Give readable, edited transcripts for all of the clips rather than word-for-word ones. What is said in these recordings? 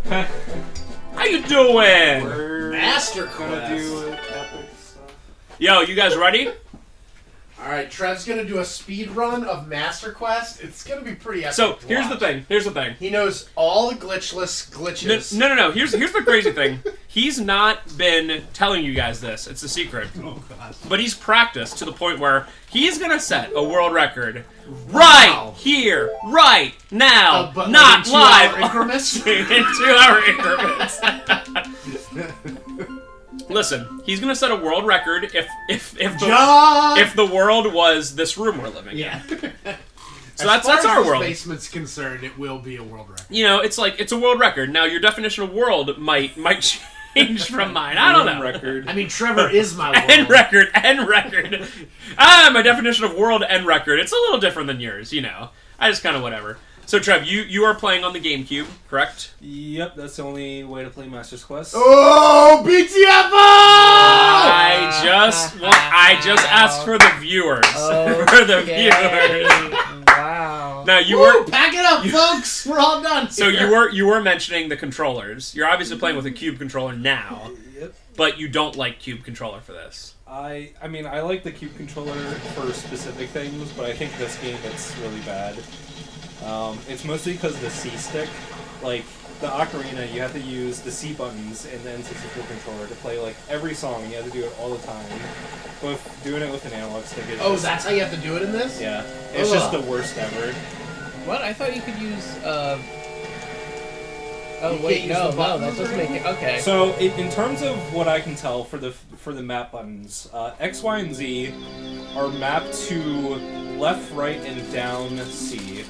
How you doing? Master Gonna Quest. do epic stuff. Yo, you guys ready? Alright, Trev's gonna do a speed run of Master Quest. It's gonna be pretty epic. So, to here's the watch. thing. Here's the thing. He knows all the glitches. No. Here's the crazy thing. He's not been telling you guys this. It's a secret. Oh, God. But he's practiced to the point where he's gonna set a world record right here, right now, But not in live 2-hour increments? in 2-hour increments. Listen, he's gonna set a world record if the world was this room we're living in. Yeah. So that's our world. As basement's concerned, it will be a world record. You know, it's like it's a world record. Now your definition of world might change from mine. I don't know. Record. I mean, Trevor is my world. And record. My definition of world and record. It's a little different than yours, you know. I just kind of whatever. So Trev, you are playing on the GameCube, correct? Yep, that's the only way to play Master's Quest. Oh, BTFO! I just asked for the viewers. For the viewers. Wow. Now you Woo, were pack it up, folks. We're all done. so here. you were mentioning the controllers. You're obviously playing with a Cube controller now, Yep. but you don't like Cube controller for this. I mean, I like the Cube controller for specific things, but I think this game it's really bad. It's mostly because of the C stick. Like, the Ocarina, you have to use the C buttons in the N64 controller to play, like, every song, and you have to do it all the time. But doing it with an analog stick is just, that's how you have to do it in this? yeah, it's just the worst ever. What? I thought you could use, You Oh, can't wait, use no, the buttons that doesn't or make it... Okay. So, in terms of what I can tell for the map buttons, X, Y, and Z are mapped to left, right, and down C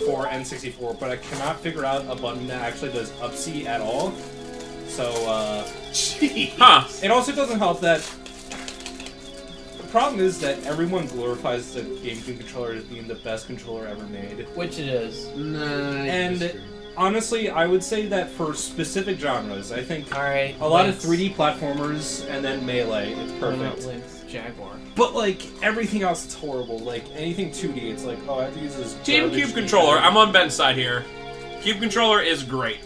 for N64, but I cannot figure out a button that actually does up C at all. So, Jeez. Huh. it also doesn't help that the problem is that everyone glorifies the GameCube controller as being the best controller ever made. Which it is. And honestly, I would say that for specific genres, I think Alright. a lot of 3D platformers and then Melee, it's perfect. Link's Jaguar. But like everything else, it's horrible. Like anything 2D, it's like, oh, I have to use this. Team garbage Cube controller. D-pad. I'm on Ben's side here. Cube controller is great.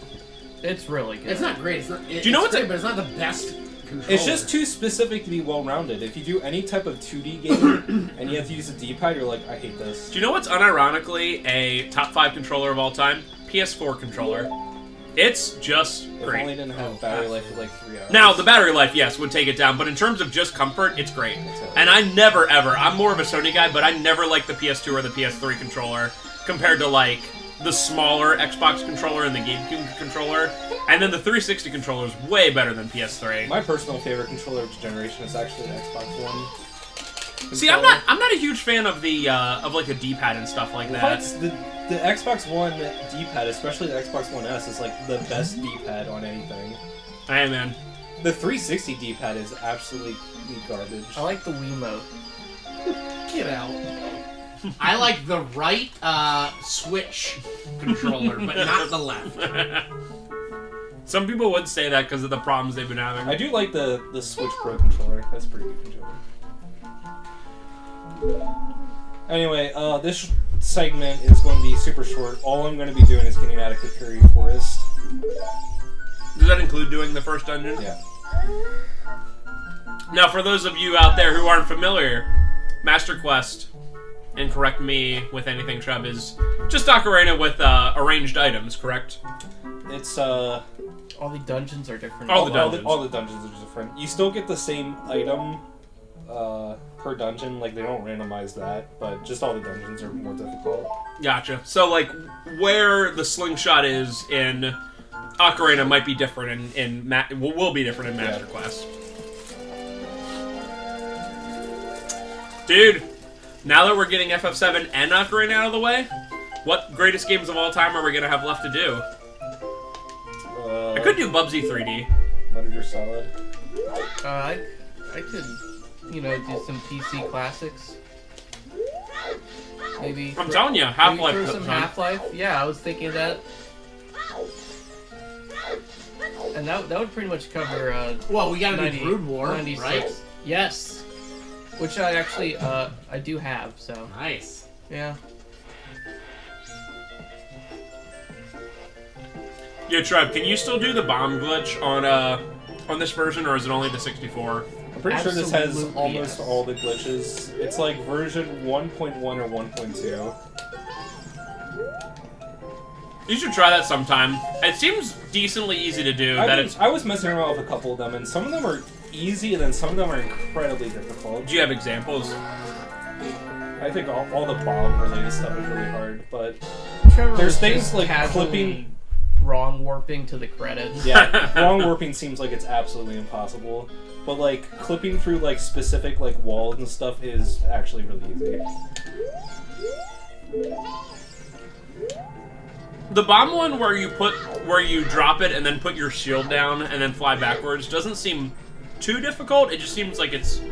It's really good. It's not great. It's not, Do you know what's great, but it's not the best controller. It's just too specific to be well-rounded. If you do any type of 2D game and you have to use a D-pad, you're like, I hate this. Do you know what's unironically a top 5 controller of all time? PS4 controller. It's just If only great. didn't have battery life for like 3 hours. Now, the battery life, yes, would take it down, but in terms of just comfort, it's great. And I never, ever, I'm more of a Sony guy, but I never liked the PS2 or the PS3 controller compared to, like, the smaller Xbox controller and the GameCube controller. And then the 360 controller is way better than PS3. My personal favorite controller of the generation is actually the Xbox One. See, I'm not a huge fan of the, of, like, the D-pad and stuff like that. The Xbox One D-pad, especially the Xbox One S, is like the best D-pad on anything. Hey, man. The 360 D-pad is absolutely garbage. I like the Wiimote. Get out. I like the right Switch controller, but not the left. Some people would say that because of the problems they've been having. I do like the Switch Pro controller. That's a pretty good controller. Anyway, this segment is going to be super short. All I'm going to be doing is getting out of Kakuri Forest. Does that include doing the first dungeon? Yeah. Now, for those of you out there who aren't familiar, Master Quest, and correct me with anything, Trev, is just Ocarina with arranged items, correct? It's, All the dungeons are different. All the dungeons. all the dungeons are different. You still get the same item per dungeon. Like, they don't randomize that, but just all the dungeons are more difficult. Gotcha. So, like, where the slingshot is in Ocarina might be different will be different in Master Quest. Dude, now that we're getting FF7 and Ocarina out of the way, what greatest games of all time are we going to have left to do? I could do Bubsy 3D. Metal Gear Solid. I could, do some PC classics. Maybe. I'm telling you, Half-Life. Maybe throw some Half-Life. Yeah, I was thinking that. And that would pretty much cover. Well, we gotta 90, do Brood War, 96. right? Yes. Which I actually, I do have, so. Nice. Yeah. Yeah, Trev, can you still do the bomb glitch on this version, or is it only the 64? I'm pretty sure this has Absolutely, almost yes. all the glitches. It's like version 1.1 or 1.2. You should try that sometime. It seems decently easy to do. I was messing around with a couple of them, and some of them are easy, and then some of them are incredibly difficult. Do you have examples? I think all the bomb-related stuff is really hard, but Trevor there's was things just like casually clipping. wrong warping to the credits. Yeah, wrong warping seems like it's absolutely impossible, but like clipping through like specific like walls and stuff is actually really easy. The bomb one where you drop it and then put your shield down and then fly backwards doesn't seem too difficult. It just seems like it's a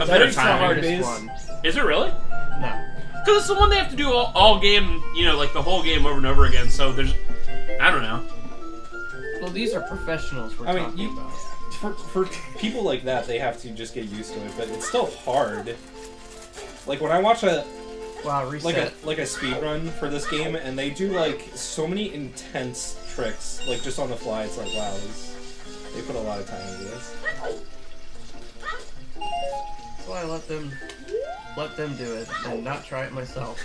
bit of It's the time. hardest base? one. Is it really? No. Because it's the one they have to do all game, like the whole game over and over again. So there's, I don't know. Well, these are professionals we're I mean, talking about. for people like that, they have to just get used to it, but it's still hard. Like when I watch Wow, reset. like a speed run for this game, and they do like so many intense tricks, like just on the fly. It's like, wow, they put a lot of time into this. That's why I let them do it and not try it myself.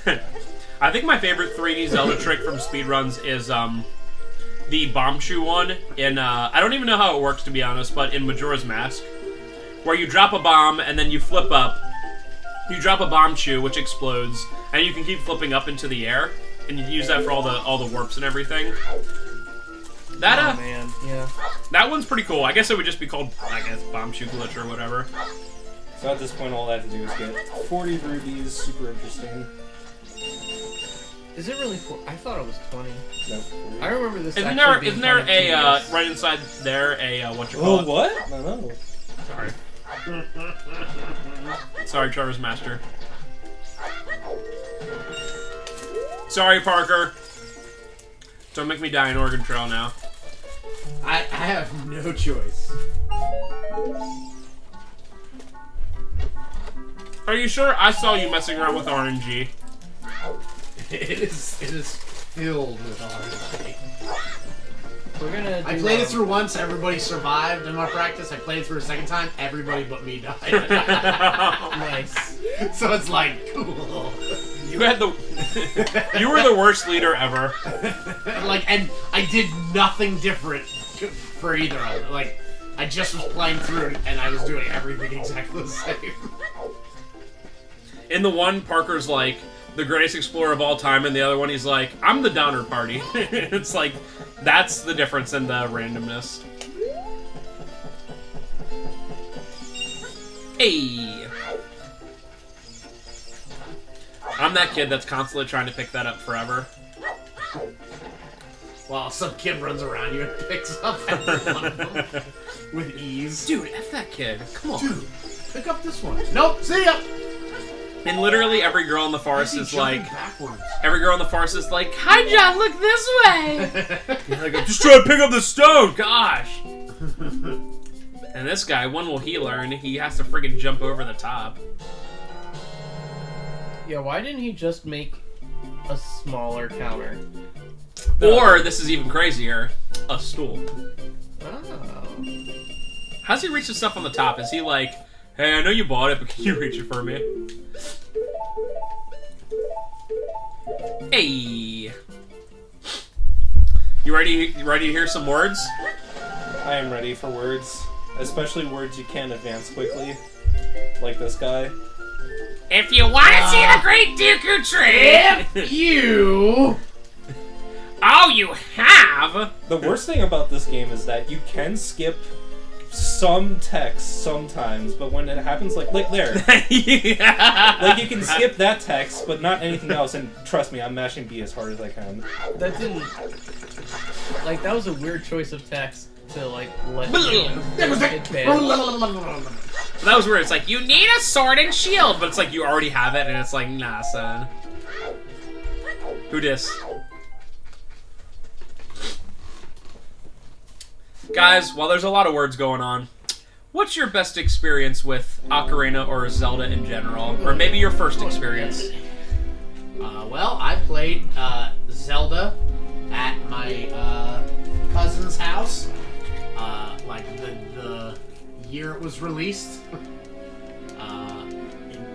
I think my favorite 3D Zelda trick from speedruns is the bomb shoe one in I don't even know how it works, to be honest, but in Majora's Mask, where you drop a bomb and then you flip up. You drop a bomb shoe, which explodes, and you can keep flipping up into the air, and you use that for all the warps and everything. That Oh man, yeah. that one's pretty cool. I guess it would just be called, bomb shoe glitch or whatever. So at this point, all I have to do is get 40 rubies. Super interesting. Is it really 4? I thought it was 20. No. 40. I remember this. Isn't actually there being isn't there kind of a tedious. right inside there a what you call Oh, it? what? No. Sorry. Sorry, Trevor's master. Sorry, Parker. Don't make me die in Oregon Trail now. I have no choice. Are you sure? I saw you messing around with RNG. It is filled with RNG. We're gonna. I do, played it through once, everybody survived in my practice. I played it through a second time, everybody but me died. Nice. So it's like, cool. You had the you were the worst leader ever. And I did nothing different for either of them. Like, I just was playing through it, and I was doing everything exactly the same. In the one, Parker's like the greatest explorer of all time, and the other one, he's like, I'm the Donner Party. It's like, that's the difference in the randomness. Hey! I'm that kid that's constantly trying to pick that up forever. While some kid runs around you and picks up every one of them with ease. Dude, F that kid. Come on. Dude, pick up this one. Nope, see ya! And literally every girl in the forest Why is he jumping like... backwards? Every girl in the forest is like, hi, John, look this way! You're like, just try to pick up the stone! Gosh! And this guy, when will he learn? He has to friggin' jump over the top. Yeah, why didn't he just make a smaller counter? Or, this is even crazier, a stool. Oh. How's he reach the stuff on the top? Is he like, hey, I know you bought it, but can you reach it for me? Hey! You ready to hear some words? I am ready for words, especially words you can't advance quickly, like this guy. If you want to see the Great Dooku Tree, You! all you have... The worst thing about this game is that you can skip some text sometimes, but when it happens, like there, Yeah. like you can skip that text, but not anything else. And trust me, I'm mashing B as hard as I can. That didn't. Like, that was a weird choice of text to, like, let you get banned. That was weird. It's like, you need a sword and shield, but it's like you already have it, and it's like, nah, son. Who dis? Guys, while there's a lot of words going on, what's your best experience with Ocarina or Zelda in general? Or maybe your first experience? Well, I played Zelda at my house, like the year it was released,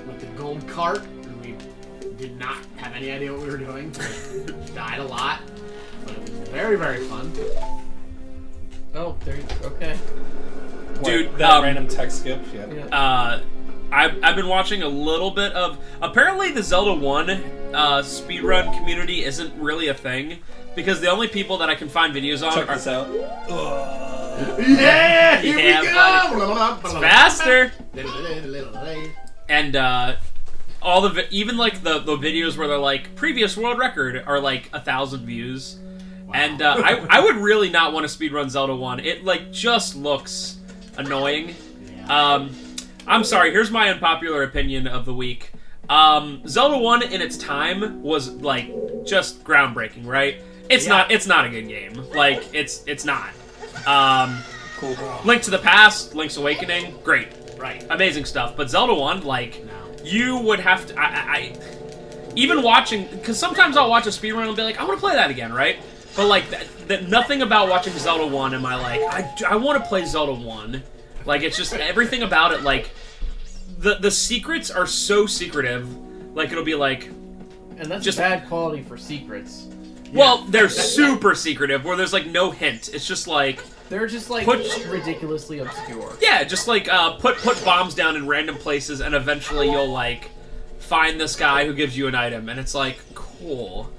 with the gold cart, and we did not have any idea what we were doing. Died a lot, but it was very, very fun. Oh, there. Okay. Dude, that random text skip. Yeah. I've been watching a little bit of. Apparently, the Zelda 1 speedrun community isn't really a thing because the only people that I can find videos on Check are. this out. Yeah, here Yeah, we go. It's faster. And all the even like the videos where they're like previous world record are like 1,000 views. Wow. And I would really not want to speedrun Zelda 1. It like just looks annoying. Yeah. I'm sorry, here's my unpopular opinion of the week. Zelda 1 in its time was like just groundbreaking, right? It's not a good game. Like it's not. Cool. Link to the Past, Link's Awakening, great. Right. Amazing stuff. But Zelda 1, like No. you would have to I even watching, because sometimes I'll watch a speedrun and be like, I want to play that again, right? But like that nothing about watching Zelda 1 am I like, I want to play Zelda 1. Like, it's just everything about it, like, the secrets are so secretive. Like, it'll be like... And that's just bad quality for secrets. Well, they're super secretive, where there's, like, no hint. It's just, like... They're just, like, ridiculously obscure. Yeah, just, like, put bombs down in random places, and eventually you'll, like, find this guy who gives you an item. And it's, like, cool.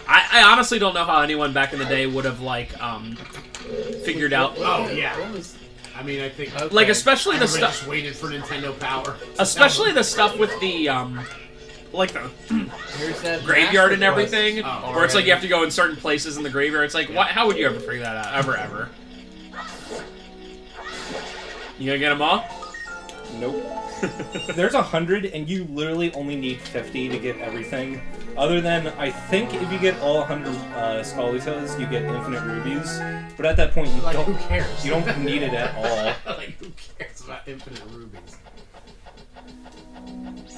I honestly don't know how anyone back in the day would have, like, figured out... Oh, yeah. What was... I mean, I think... Okay. Like, especially the Everybody stuff... just waited for Nintendo Power. Especially the stuff with the, like, the Here's that graveyard and master everything, quest. where it's like you have to go in certain places in the graveyard. It's like, how would you ever figure that out? Ever. You gonna get them all? Nope. There's 100, and you literally only need 50 to get everything. Other than, I think if you get all 100 Scolitos, you get infinite rubies. But at that point, you Like, don't. who cares? You don't need it at all. Like, who cares about infinite rubies?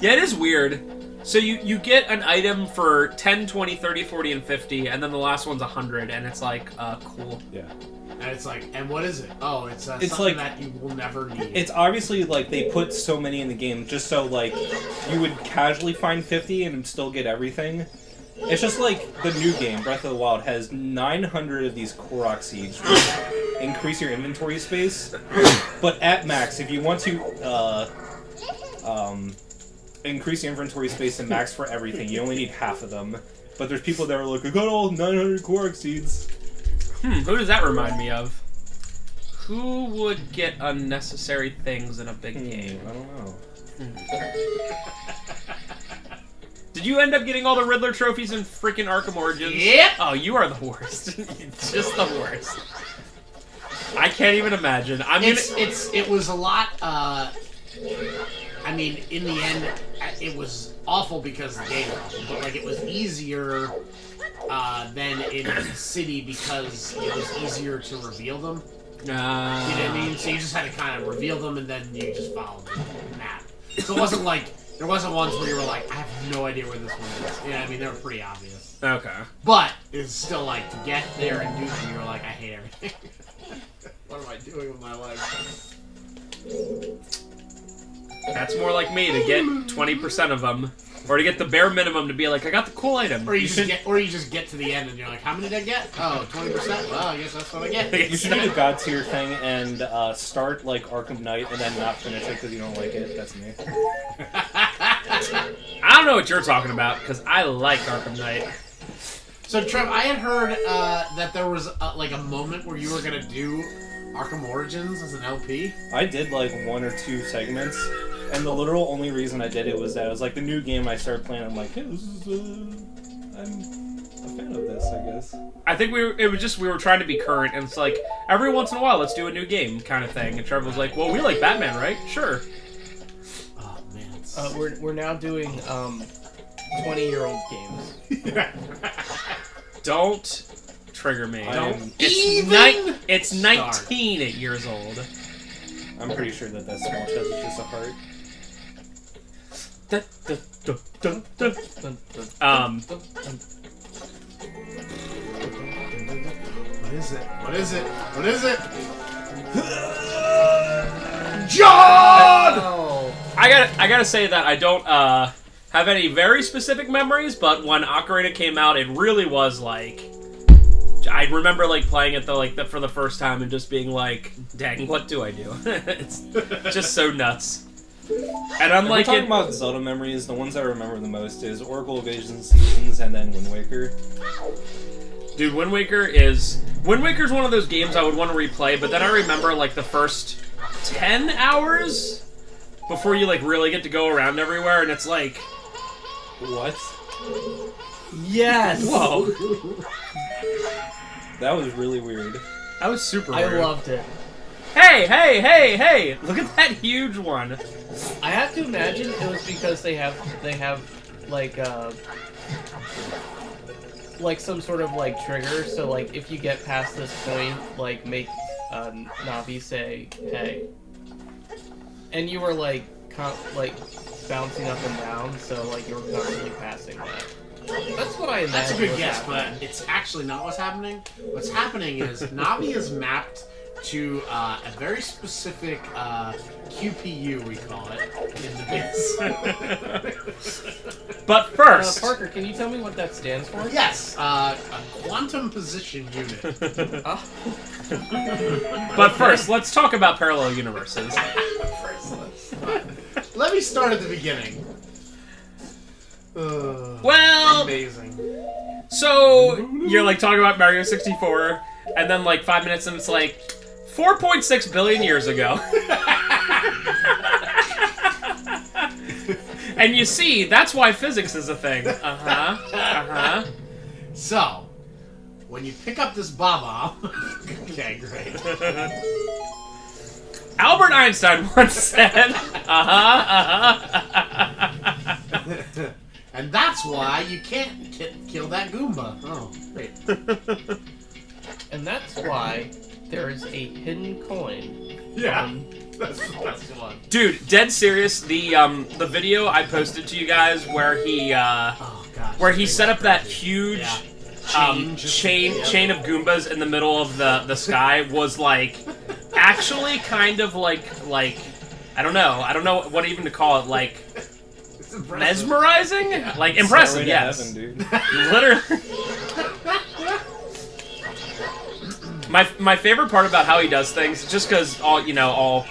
Yeah, it is weird. So you get an item for 10, 20, 30, 40, and 50, and then the last one's 100, and it's like, cool. Yeah. And it's like, and what is it? Oh, it's It's something like- that you will never need. It's obviously like they put so many in the game just so like you would casually find 50 and still get everything. It's just like the new game, Breath of the Wild, has 900 of these Korok seeds, which increase your inventory space. But at max, if you want to increase your inventory space and max for everything, you only need half of them. But there's people that are like, I got all 900 Korok seeds. Who does that remind me of? Who would get unnecessary things in a big game? I don't know. Did you end up getting all the Riddler trophies in freaking Arkham Origins? Yep. Oh, you are the worst. Just the worst. I can't even imagine. It was a lot. I mean, in the end, it was awful because the game was awful, but like it was easier than in City because it was easier to reveal them. You know what I mean? So you just had to kind of reveal them and then you just followed the map. So it wasn't like there wasn't ones where you were like, I have no idea where this one is. Yeah, I mean they were pretty obvious. Okay. But it's still like to get there and do them, you're like, I hate everything. What am I doing with my life? That's more like me, to get 20% of them. Or to get the bare minimum to be like, I got the cool item. Or you just get to the end and you're like, how many did I get? Oh, 20%? Well, I guess that's what I get. You should do the God tier thing and start like Arkham Knight and then not finish it because you don't like it. That's me. I don't know what you're talking about, because I like Arkham Knight. So, Trev, I had heard that there was like a moment where you were going to do Arkham Origins as an LP. I did like 1 or 2 segments, and the literal only reason I did it was that it was like the new game I started playing. I'm like, hey, this is, I'm a fan of this, I guess. I think we were trying to be current, and it's like, every once in a while, let's do a new game kind of thing. And Trevor was like, well, we like Batman, right? Sure. Oh, man. We're now doing 20-year-old games. Don't trigger me. It's 19 years old. I'm pretty sure that small chest is just a heart. What is it? What is it? What is it? John! Oh. I gotta say that I don't have any very specific memories, but when Ocarina came out, it really was like I remember like playing it for the first time and just being like, "Dang, what do I do?" It's just so nuts. And If we're unlike talking about Zelda memories, the ones I remember the most is Oracle of Ages Seasons and then Wind Waker. dude, Wind Waker's one of those games I would want to replay, but then I remember like the first 10 hours before you like really get to go around everywhere, and it's like, What? Yes. whoa, That was really weird. that was super I weird. loved it. Hey! Look at that huge one. I have to imagine it was because they have like some sort of like trigger. So like if you get past this point, like make Navi say hey, and you were like bouncing up and down, so like you were constantly passing that. That's what I imagine. That's a good was guess, happening. but it's actually not what's happening. What's happening is Navi is mapped to a very specific QPU, we call it, in the base. But first, Parker, can you tell me what that stands for? Yes, a quantum position unit. but first, let's talk about parallel universes. Let me start at the beginning. Well, Amazing. so you're like talking about Mario 64, and then like 5 minutes, and it's like 4.6 billion years ago. And you see, that's why physics is a thing. So, when you pick up this Baba... Okay, great. Albert Einstein once said, And that's why you can't kill that Goomba. Oh, great. And that's why there is a hidden coin. Yeah, that's one. Dude, dead serious. The video I posted to you guys where he Oh gosh. where he set up that huge Chain chain of Goombas in the middle of the sky was like actually kind of like I don't know what even to call it, like It's impressive. mesmerizing, like impressive. Stairway to Yes, heaven, dude. literally. My favorite part about how he does things, just because all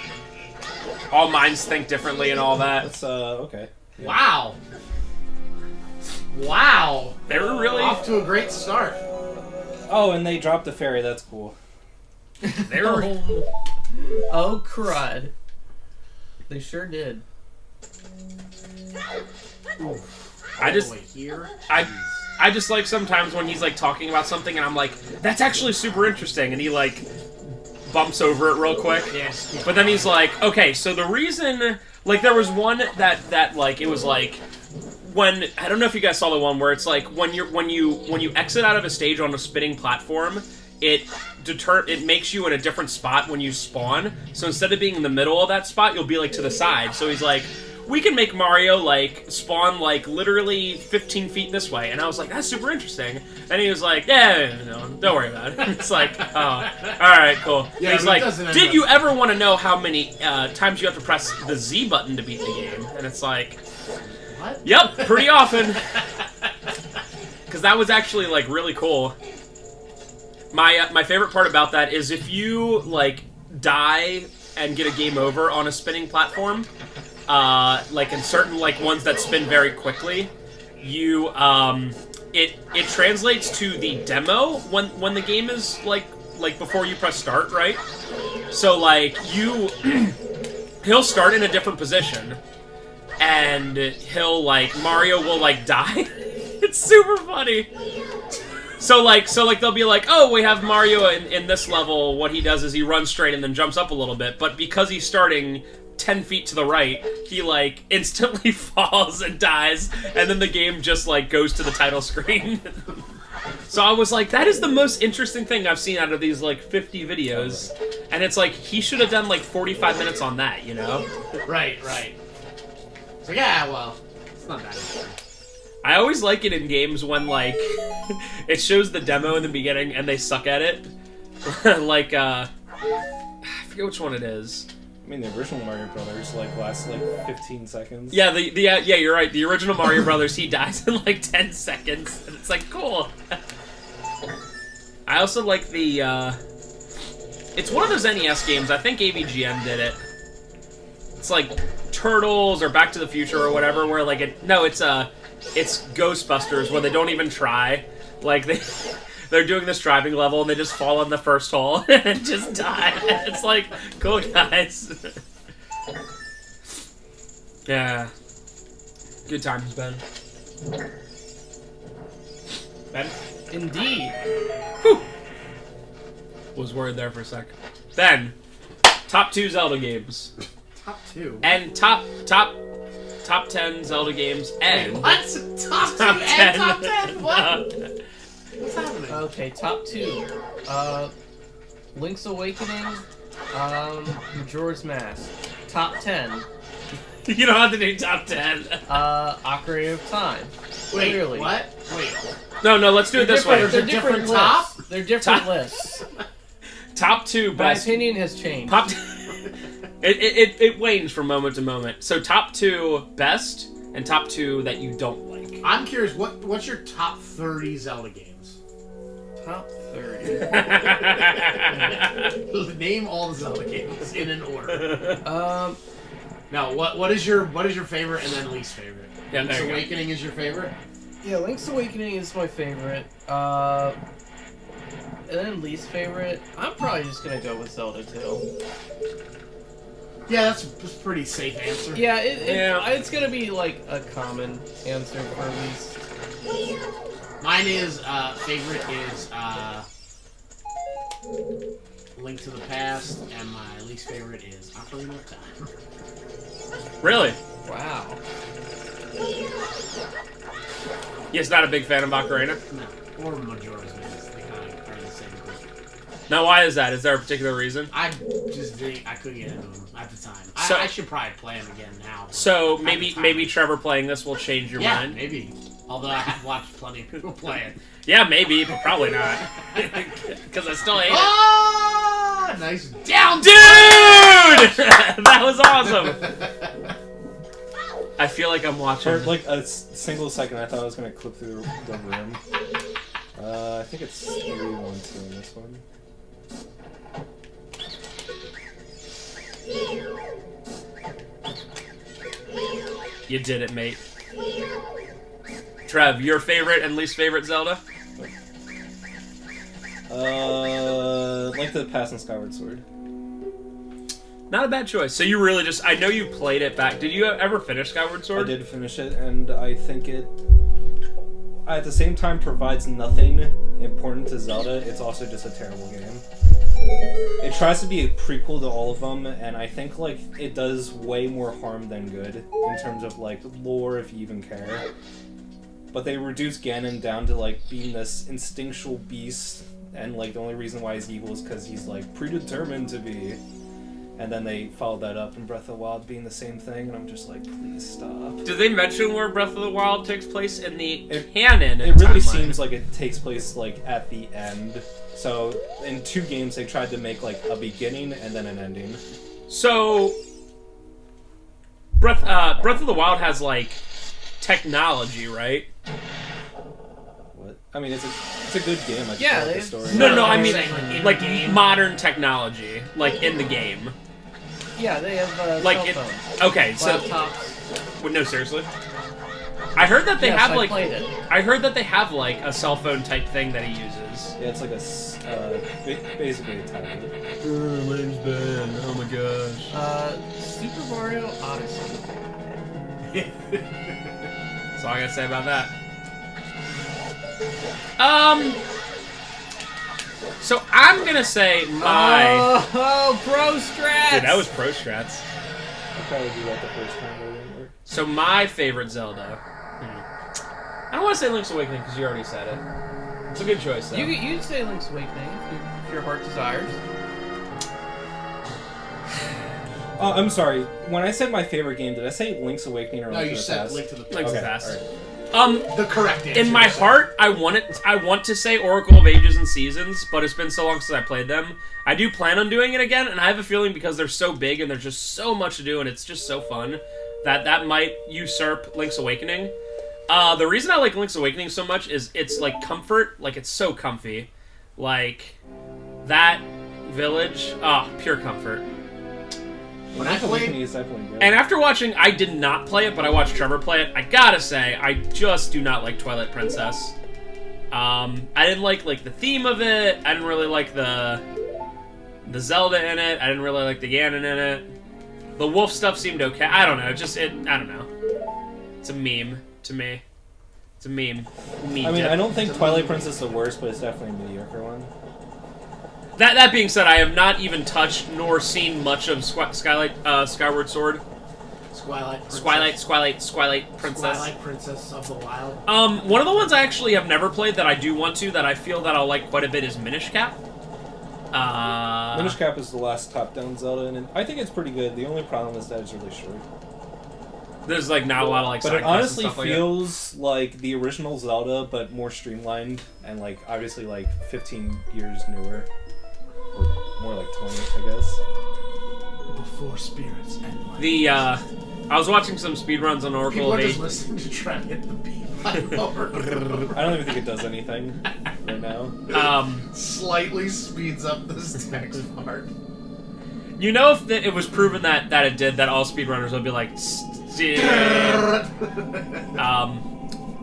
minds think differently and all that. That's okay. Yeah. Wow. Wow. They were really Off to a great start. Oh, and they dropped the fairy. That's cool. they were Oh crud! They sure did. I just- All the way here. I just like sometimes when he's like talking about something and I'm like, that's actually super interesting, and he like bumps over it real quick. Yes. But then he's like, okay, so the reason, like, there was one that like it was like when, I don't know if you guys saw the one where it's like when you exit out of a stage on a spinning platform, it makes you in a different spot when you spawn. So instead of being in the middle of that spot, you'll be like to the side. So he's like, we can make Mario like spawn like literally 15 feet this way, and I was like, that's super interesting. And he was like, yeah, no, don't worry about it. It's like, oh, all right, cool. Yeah, And he's but it like, doesn't end did up- you ever want to know how many times you have to press the Z button to beat the game? And it's like, What? yep, pretty often. Because that was actually like really cool. My favorite part about that is if you like die and get a game over on a spinning platform, like in certain like ones that spin very quickly, you it translates to the demo when the game is like before you press start, right? So like he'll start in a different position, and Mario will like die. It's super funny. So they'll be like, oh, we have Mario in this level. What he does is he runs straight and then jumps up a little bit. But because he's starting 10 feet to the right, he like instantly falls and dies, and then the game just like goes to the title screen. So I was like, that is the most interesting thing I've seen out of these like 50 videos. And it's like, he should have done like 45 minutes on that, you know? Right. So yeah, well, it's not that interesting. I always like it in games when, like, it shows the demo in the beginning and they suck at it. like I forget which one it is. I mean, the original Mario Brothers lasts 15 seconds. Yeah, yeah, you're right. The original Mario Brothers, he dies in 10 seconds, and it's cool. I also like the. It's one of those NES games. I think AVGN did it. It's Turtles or Back to the Future or whatever, where it's Ghostbusters where they don't even try. They're doing this driving level and they just fall in the first hole and just die. It's cool, guys. Yeah. Good times, Ben. Ben? Indeed. Whew. Was worried there for a sec. Ben, top 2 Zelda games. Top 2? And top 10 Zelda games and... Wait, what? Top 2 and top 10? What? What's happening? Okay, top 2. Link's Awakening, Majora's Mask. Top 10. You don't have to do top 10. Ocarina of Time. Wait, Clearly. what? Wait. No, let's do it this way. They're different lists. top? They're different Top- lists. Top 2 My best... opinion has changed. Top it wanes from moment to moment. So top 2 best and top 2 that you don't like. I'm curious, what's your top 30 Zelda games? Top 30. Name all the Zelda games in an order. Now, what is your favorite and then least favorite? Yeah, Link's there you go. Awakening is your favorite? yeah, Link's Awakening is my favorite. And then least favorite, I'm probably just gonna go with Zelda 2. Yeah, that's a pretty safe answer. Yeah, Yeah. it's gonna be a common answer for least. Mine is favorite is Link to the Past, and my least favorite is Ocarina of Time. Really? Wow. Yes, not a big fan of Ocarina. No, or Majora's Mask. They kind of are the same group. Now, why is that? Is there a particular reason? I just think I couldn't get into them at the time. So- I should probably play them again now. but So at maybe the time- maybe Trevor playing this will change your yeah, mind. maybe. Although I have watched plenty of people play it. Yeah, maybe, but probably not. Because I still hate it. Ah, nice down, Dude! That was awesome. I feel like I'm watching. For a single second, I thought I was gonna clip through the room. I think it's 3-1-2 in this one. You did it, mate. Trev, your favorite and least favorite Zelda? Link to the Past and Skyward Sword. Not a bad choice. So you really just... I know you played it back. Did you ever finish Skyward I Sword? did finish it, and I think it, at the same time, provides nothing important to Zelda. It's also just a terrible game. It tries to be a prequel to all of them, and I think it does way more harm than good in terms of lore, if you even care. But they reduce Ganon down to being this instinctual beast, and the only reason why he's evil is because he's predetermined to be. And then they followed that up in Breath of the Wild being the same thing, and I'm just please stop. Did they mention where Breath of the Wild takes place in the canon? It really timeline? seems like it takes place at the end. So in 2 games they tried to make a beginning and then an ending. So Breath of the Wild has technology, right? What? I mean, it's a good game. I just Yeah, like the they- story. No, I mean saying, in the game? modern technology, in the game. Yeah, they have cell It, phones, okay, so laptops. well, no, seriously. I heard that they Yes, have I played it. I heard that they have a cell phone type thing that he uses. Yeah, it's basically a tablet. Name's Ben. Oh my gosh. Super Mario Odyssey. That's all I gotta say about that. So I'm gonna say my. Oh, pro strats! Dude, that was pro strats. I probably do that the first time, but it didn't work. So my favorite Zelda. I don't want to say Link's Awakening because you already said it. It's a good choice though. You'd say Link's Awakening if your heart desires. I'm sorry. When I said my favorite game, did I say Link's Awakening or No, Link you to the said Past? Link to the Past. Link's Okay, Past. alright. the correct answer. In my heart, I want to say Oracle of Ages and Seasons, but it's been so long since I played them. I do plan on doing it again, and I have a feeling because they're so big and there's just so much to do and it's just so fun that might usurp Link's Awakening. The reason I like Link's Awakening so much is it's like comfort, like it's so comfy. Like that village, pure comfort. When I played, and after watching, I did not play it, but I watched Trevor play it. I gotta say, I just do not like Twilight Princess. I didn't like the theme of it. I didn't really like the Zelda in it. I didn't really like the Ganon in it. The wolf stuff seemed okay. I don't know. I don't know. It's a meme to me. It's a meme. I mean, I don't think Twilight Princess is the worst, but it's definitely a mediocre one. That being said, I have not even touched nor seen much of Skyward Sword. Twilight Princess. Twilight Princess. Twilight Princess of the Wild. One of the ones I actually have never played that I do want to, that I feel that I'll like quite a bit, is Minish Cap. Minish Cap is the last top-down Zelda, and I think it's pretty good. The only problem is that it's really short. There's like not a lot of like. But side it honestly quests and stuff feels like the original Zelda, but more streamlined and like obviously like 15 years newer, or more like 20, I guess. Before spirits and light. I was watching some speedruns on Oracle People of are just Ages. listening to try to hit the beat. Over. I don't even think it does anything right now. Slightly speeds up this text part. You know, if it was proven that it did, that all speedrunners would be like,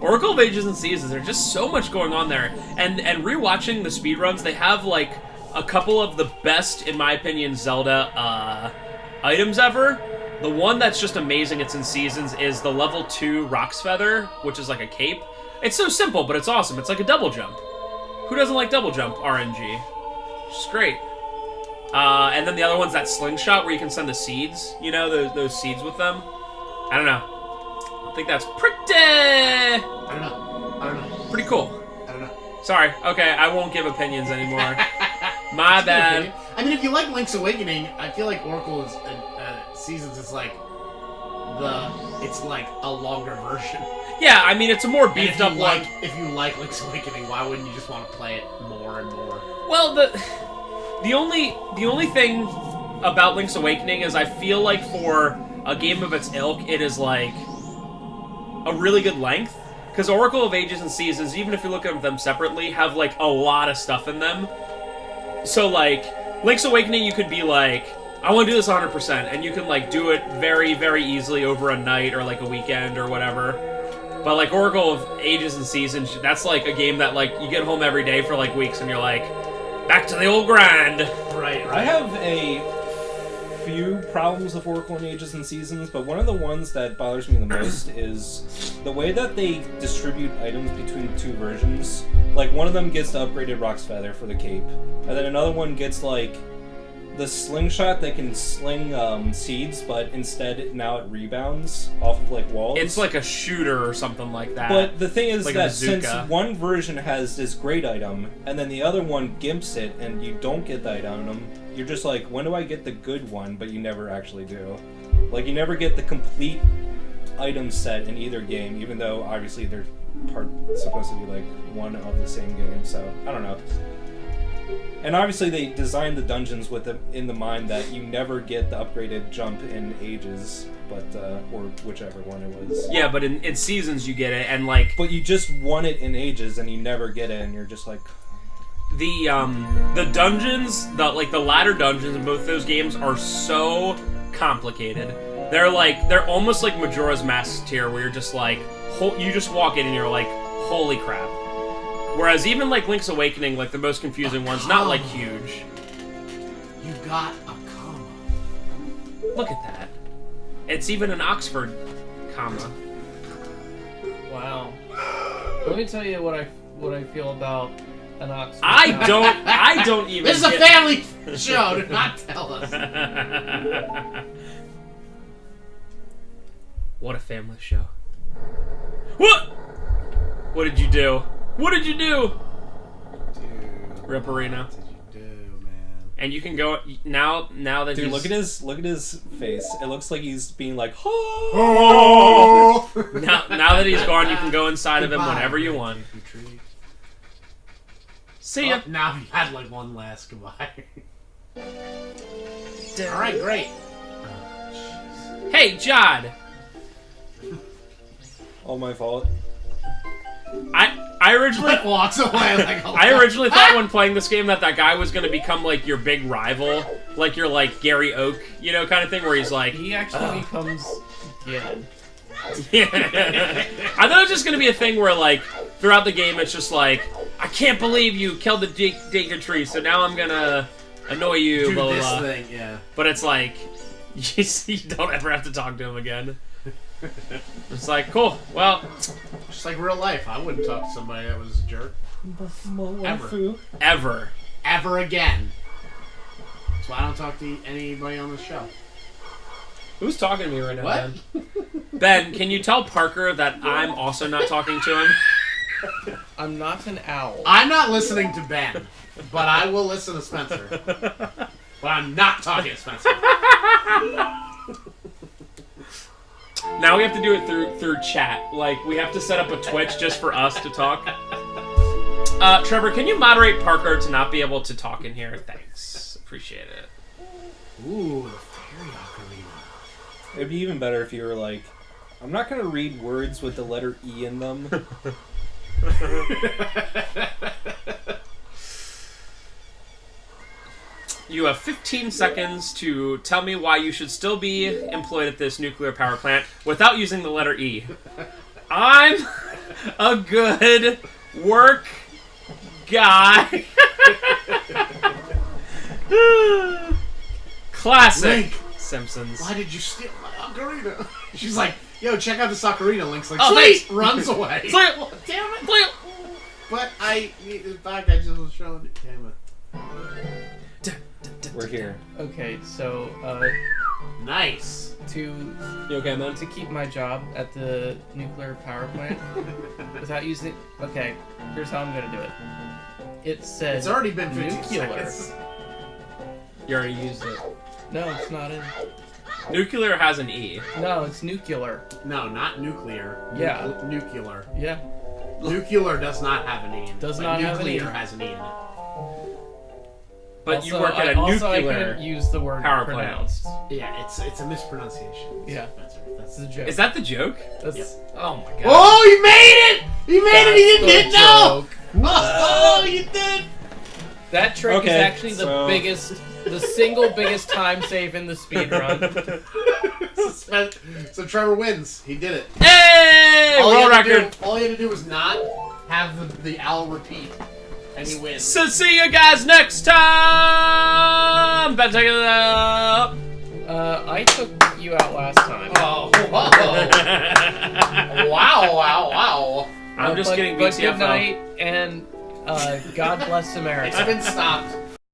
Oracle of Ages and Seasons, there's just so much going on there. And rewatching the speedruns, they have like a couple of the best, in my opinion, Zelda items ever. The one that's just amazing, it's in Seasons, is the level 2 Rock's Feather, which is like a cape. It's so simple, but it's awesome. It's like a double jump. Who doesn't like double jump RNG? It's great. And then the other one's that slingshot where you can send the seeds. You know, those seeds with them. I don't know. I think that's pretty... I don't know. Pretty cool. I don't know. Sorry. Okay, I won't give opinions anymore. My bad. I mean, if you like Link's Awakening, I feel like Oracle is Seasons is like it's like a longer version. Yeah, I mean it's a more beefed up one. If you like Link's Awakening, why wouldn't you just want to play it more and more? Well, the only thing about Link's Awakening is I feel like for a game of its ilk, it is like a really good length. Because Oracle of Ages and Seasons, even if you look at them separately, have like a lot of stuff in them. So like Link's Awakening, you could be like, I want to do this 100%, and you can like do it very, very easily over a night or like a weekend or whatever. But like Oracle of Ages and Seasons, that's like a game that like you get home every day for like weeks and you're like, back to the old grind. Right. I have a few problems with Oracle of Ages and Seasons, but one of the ones that bothers me the most is the way that they distribute items between the two versions. Like one of them gets the upgraded Rock's Feather for the cape, and then another one gets like the slingshot that can sling seeds, but instead now it rebounds off of like walls. It's like a shooter or something like that. But the thing is like that since one version has this great item, and then the other one gimps it, and you don't get that item, you're just like, when do I get the good one? But you never actually do. Like, you never get the complete item set in either game, even though obviously they're supposed to be like one of the same game, so I don't know. And obviously they designed the dungeons with it in the mind that you never get the upgraded jump in Ages, but or whichever one it was. Yeah, but in Seasons you get it, and like... But you just want it in Ages and you never get it, and you're just like... The dungeons, the ladder dungeons in both those games are so complicated. They're almost like Majora's Mask tier, where you're just like, you just walk in and you're like, holy crap. Whereas even like Link's Awakening, like the most confusing one's not like huge. You got a comma. Look at that. It's even an Oxford comma. Wow. Let me tell you what I feel about an Oxford. I don't even. This is a family show. Do not tell us. What a family show. What? What did you do? What did you do? Dude. Ripperino. What did you do, man? And you can go now that Dude, he's... look at his face. It looks like he's being like, Oh! now that he's gone, you can go inside of him Goodbye, whenever you Red want. Leafy Tree. See ya. Oh, now he had like one last goodbye. Alright, great. Hey, Jod. all my fault. I originally walks away like I originally thought when playing this game that guy was going to become like your big rival, like your like Gary Oak, you know, kind of thing, where he's like He actually becomes Gid. Yeah. I thought it was just going to be a thing where like throughout the game it's just like, I can't believe you killed the Dagger tree, so now I'm gonna annoy you, do blah blah this blah. thing, yeah. But it's like you don't ever have to talk to him again. It's like, cool. Well, Just like real life, I wouldn't talk to somebody that was a jerk. Ever again. That's why I don't talk to anybody on the show. who's talking to me right now, What? Ben? Ben, can you tell Parker that I'm also not talking to him? I'm not an owl. I'm not listening to Ben, but I will listen to Spencer. But I'm not talking to Spencer. Now we have to do it through chat. Like, we have to set up a Twitch just for us to talk. Trevor, can you moderate Parker to not be able to talk in here? Thanks. Appreciate it. Ooh, the Fairy Ocarina. It'd be even better if you were like, I'm not gonna read words with the letter E in them. You have 15 seconds to tell me why you should still be employed at this nuclear power plant without using the letter E. I'm a good work guy. Classic Link, Simpsons. why did you steal my ocarina? She's like, yo, check out this ocarina. Link's like, Oh, sweet! thanks. Runs away. Sweet. Damn it! But in fact, I just was showing it. Damn it. We're here. Okay, so Nice. to You okay, man? to keep my job at the nuclear power plant without using. Okay, here's how I'm gonna do it. It says It's already been 15 nuclear. seconds. You already used it. No, it's not in. Nuclear has an E. No, it's nuclear. No, not nuclear. Yeah. Nuclear. Yeah. Nuclear does not have an E in it. Does but not have an E. nuclear has an E in it. But also, you work at a also I nuclear. couldn't use the word power plant. pronounced. Yeah, it's a mispronunciation. Yeah. Spencer. That's That's the joke. Is that the joke? That's, Yep. Oh my god. Oh, you made it! You made it! You that's didn't the know! joke. Oh, you did! That trick Okay, is actually so- the single biggest time save in the speedrun. So Trevor wins. He did it. Hey! World record! All you had to do was not have the owl repeat, and you win. So see you guys next time! Better take it out. I took you out last time. Oh, wow. wow. I'm just but, kidding, But BTFO. good night, and God bless America. It's been stopped.